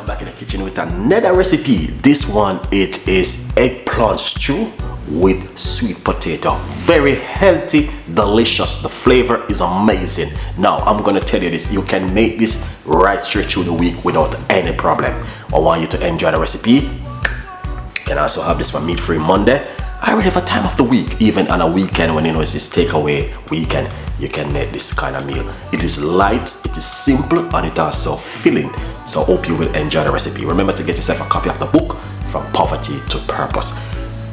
welcome back in the kitchen with another recipe. This one, it is eggplant stew with sweet potato. Very healthy, delicious. The flavor is amazing. Now I'm gonna tell you this, you can make this right straight through the week without any problem. I want you to enjoy the recipe. You can also have this for meat-free Monday. I already have a time of the week, even on a weekend when you know it's this takeaway weekend, you can make this kind of meal. It is light, it is simple, and it also filling. So I hope you will enjoy the recipe. Remember to get yourself a copy of the book, From Poverty to Purpose.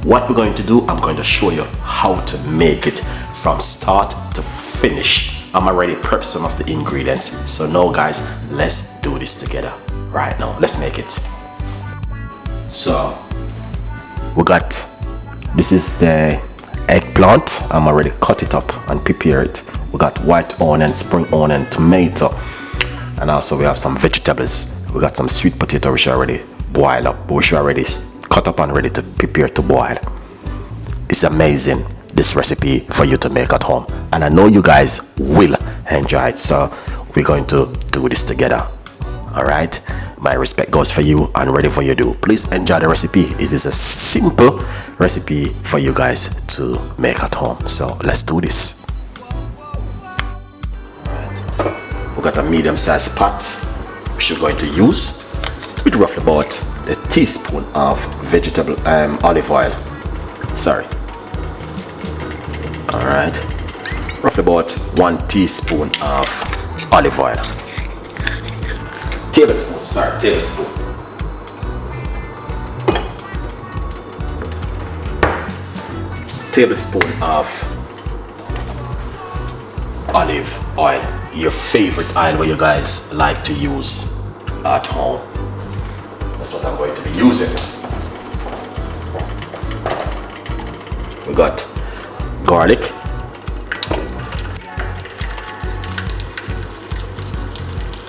What we're going to do, I'm going to show you how to make it from start to finish. I'm already prepped some of the ingredients. So now guys, let's do this together. Right now, let's make it. So, we got, this is the eggplant. I'm already cut it up and prepare it. We got white onion, spring onion, tomato, and also we have some vegetables. We got some sweet potato which already boiled up, which already cut up and ready to prepare to boil. It's amazing, this recipe for you to make at home, and I know you guys will enjoy it. So we're going to do this together. All right, my respect goes for you and ready for you to do. Please enjoy the recipe. It is a simple recipe for you guys to make at home. So let's do this. All right, we got a medium-sized pot which we're going to use with roughly about a teaspoon of vegetable olive oil. Sorry. All right, roughly about 1 teaspoon of olive oil. Tablespoon, sorry, tablespoon. Tablespoon of olive oil, your favorite oil where you guys like to use at home. That's what I'm going to be using. We got garlic,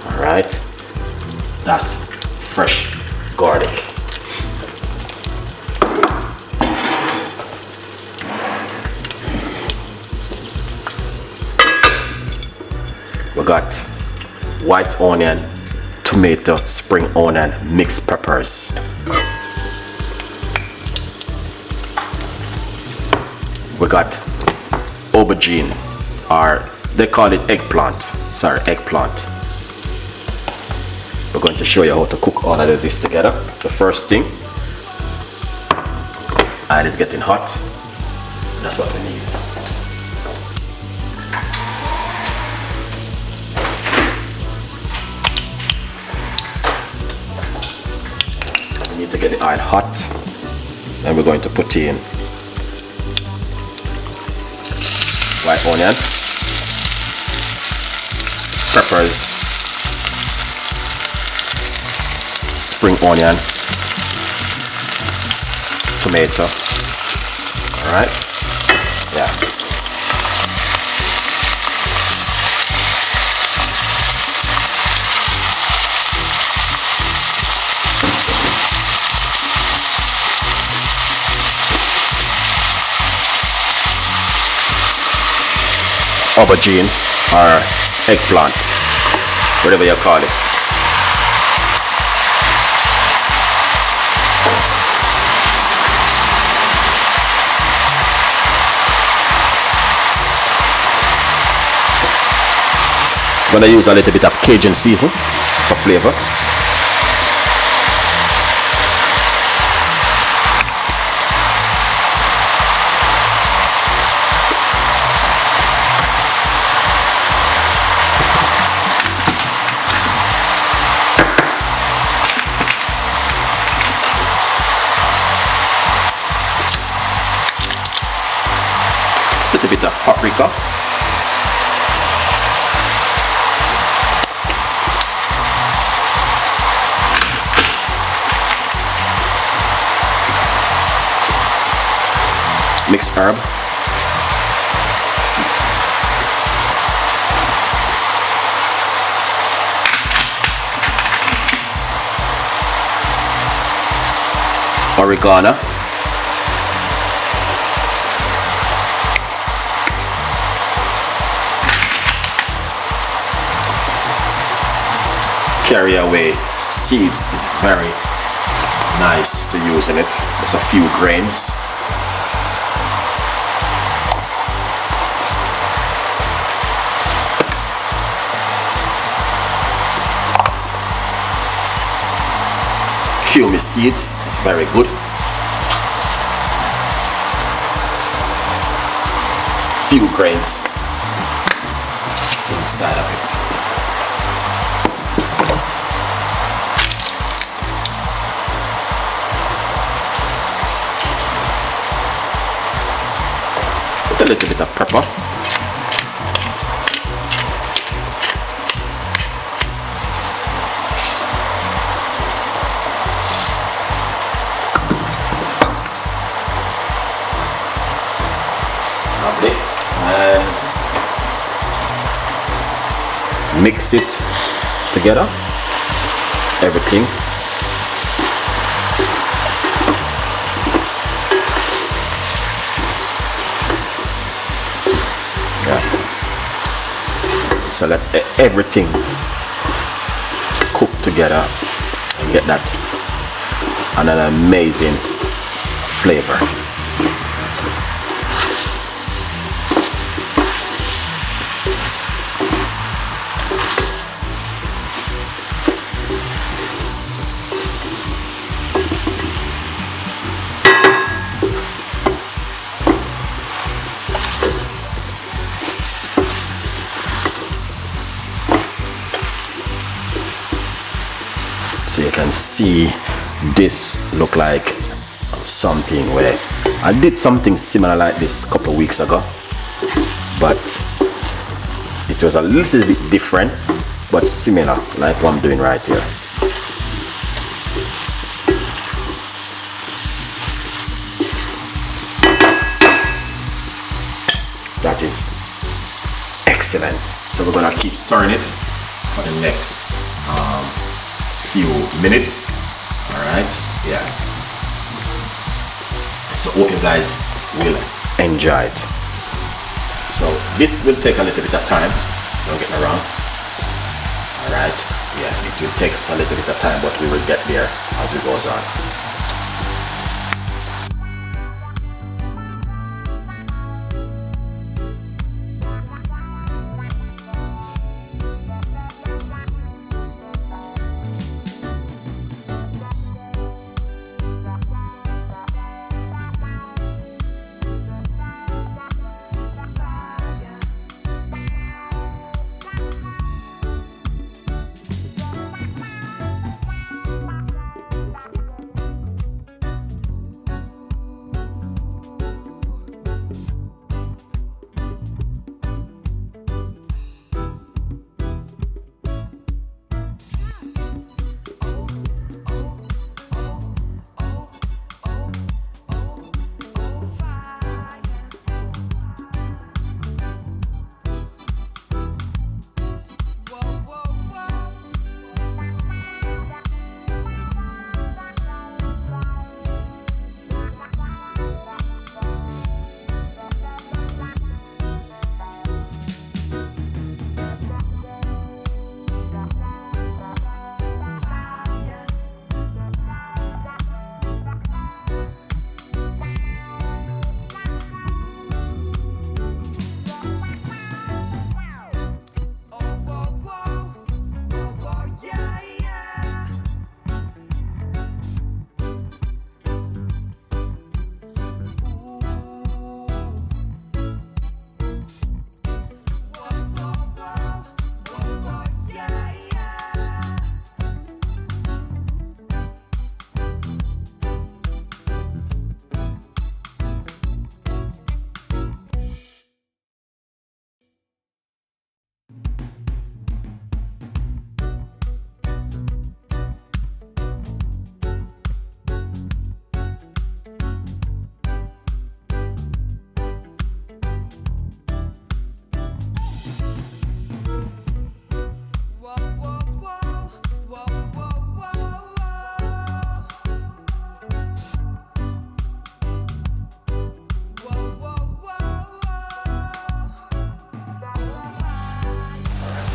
all right, that's fresh garlic. We got white onion, tomato, spring onion, mixed peppers. We got aubergine, or they call it eggplant. Sorry, eggplant. We're going to show you how to cook all of this together. So first thing, oil is getting hot. That's what we need. We need to get the oil hot. Then we're going to put in white onion, peppers, spring onion, tomato. All right, yeah. Aubergine or eggplant, whatever you call it. I'm gonna use a little bit of Cajun season for flavor. A bit of paprika, mixed herb, oregano, carry away seeds is very nice to use in it. Just a few grains. Cumin seeds is very good. Few grains inside of it. Put a little bit of pepper. Lovely. And mix it together, everything. Yeah. So let everything cook together and get that and an amazing flavor. So you can see this look like something where I did something similar like this a couple of weeks ago, but it was a little bit different but similar like what I'm doing right here. That is excellent. So we're gonna keep stirring it for the next few minutes. All right, yeah. So hope you guys will enjoy it. So this will take a little bit of time, don't get me wrong. All right, yeah, it will take us a little bit of time, but we will get there as we goes on.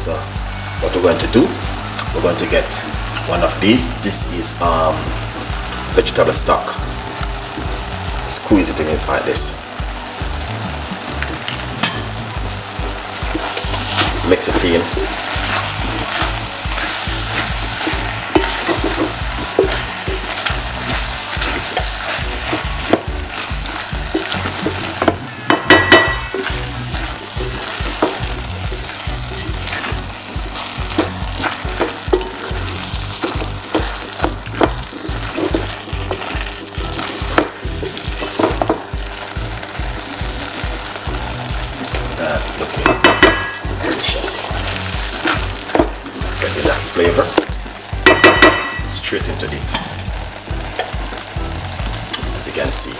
So what we're going to do, we're going to get one of these. This is vegetable stock. Squeeze it in like this. Mix it in. Flavor straight into it, as you can see.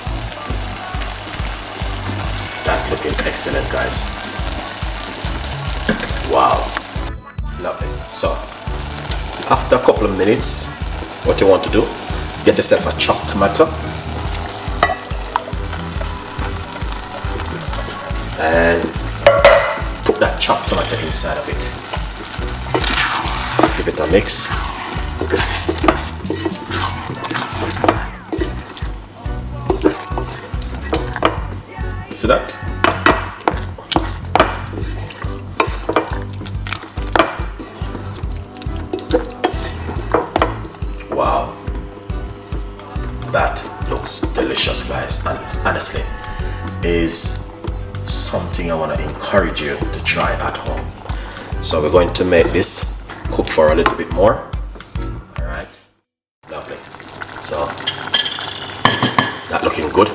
That looking excellent, guys. Wow, lovely. So after a couple of minutes, what you want to do, get yourself a chopped tomato and put that chopped tomato inside of it. Give it a mix. See that? Wow. That looks delicious, guys. And honestly, is something I want to encourage you to try at home. So we're going to make this cook for a little bit more. All right, lovely. So that looking good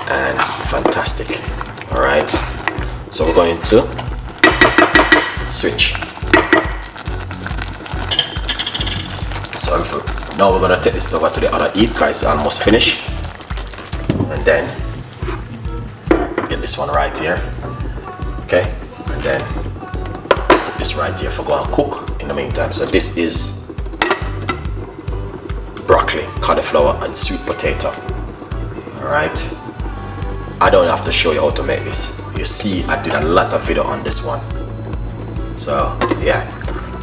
and fantastic. All right, so we're going to switch. So now we're gonna take this over to the other heat because it's almost finished, and then get this one right here. Okay, and then this right here for go and cook in the meantime. So this is broccoli, cauliflower and sweet potato. All right, I don't have to show you how to make this. You see, I did a lot of video on this one. So yeah,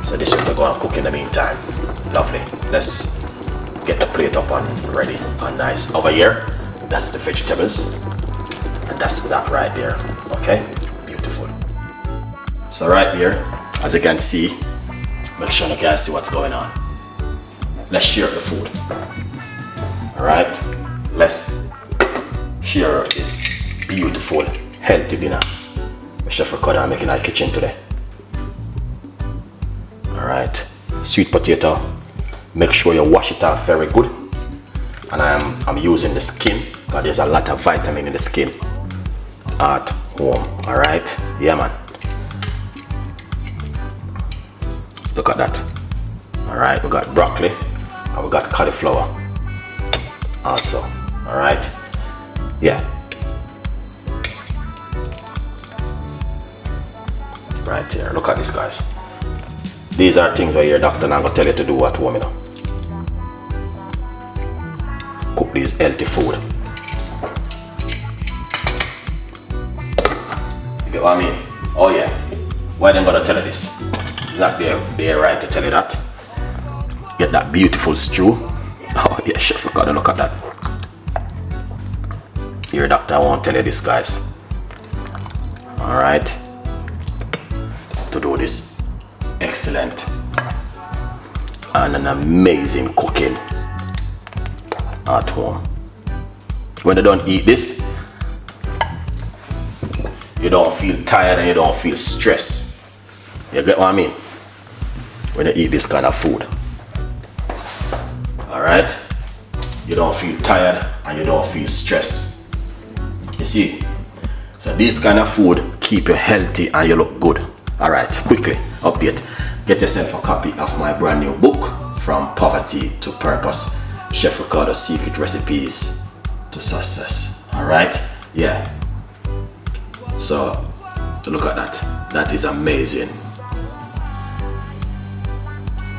so this will go and cook in the meantime. Lovely. Let's get the plate up and ready and nice. Over here, that's the vegetables, and that's that right there. Okay, beautiful. So right there, as you can see, make sure you can see what's going on. Let's share the food. Alright, let's share this beautiful, healthy dinner. Chef Ricardo making our kitchen today. Alright, sweet potato. Make sure you wash it off very good. And I'm using the skin because there's a lot of vitamin in the skin at home. Alright, yeah man. Look at that. Alright, we got broccoli and we got cauliflower also. Alright, yeah. Right here, look at this, guys. These are things where your doctor not gonna tell you to do at home, you know. Cook these healthy food. You get what I mean? Oh yeah. Why they gonna tell you this? It's not they're right to tell you that. Get that beautiful stew. Oh yeah, Chef Ricardo, look at that. Your doctor won't tell you this, guys. Alright. To do this excellent and an amazing cooking at home. When you don't eat this, you don't feel tired and you don't feel stressed. You get what I mean? When you eat this kind of food. Alright? You don't feel tired and you don't feel stressed. You see? So this kind of food keep you healthy and you look good. Alright, quickly, update. Get yourself a copy of my brand new book, From Poverty to Purpose. Chef Ricardo Secret Recipes to Success. Alright? Yeah. So look at that. That is amazing.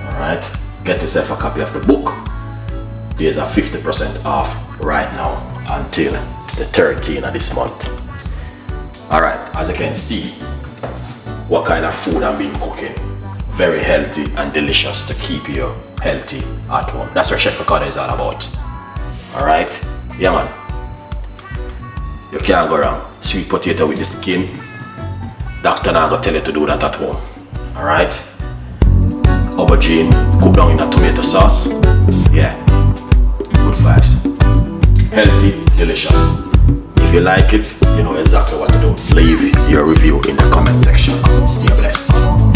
Alright, get yourself a copy of the book. There's a 50% off right now until the 13th of this month. Alright, as you can see, what kind of food I've been cooking. very healthy and delicious to keep you healthy at home. That's what Chef Ricardo is all about. Alright? Yeah man. You can't go wrong. Sweet potato with the skin. Doctor now gonna tell you to do that at home. Alright? Aubergine cooked down in a tomato sauce. Yeah. Good vibes. Healthy, delicious. If you like it, you know exactly what to do. Leave your review in the comment section. Stay blessed.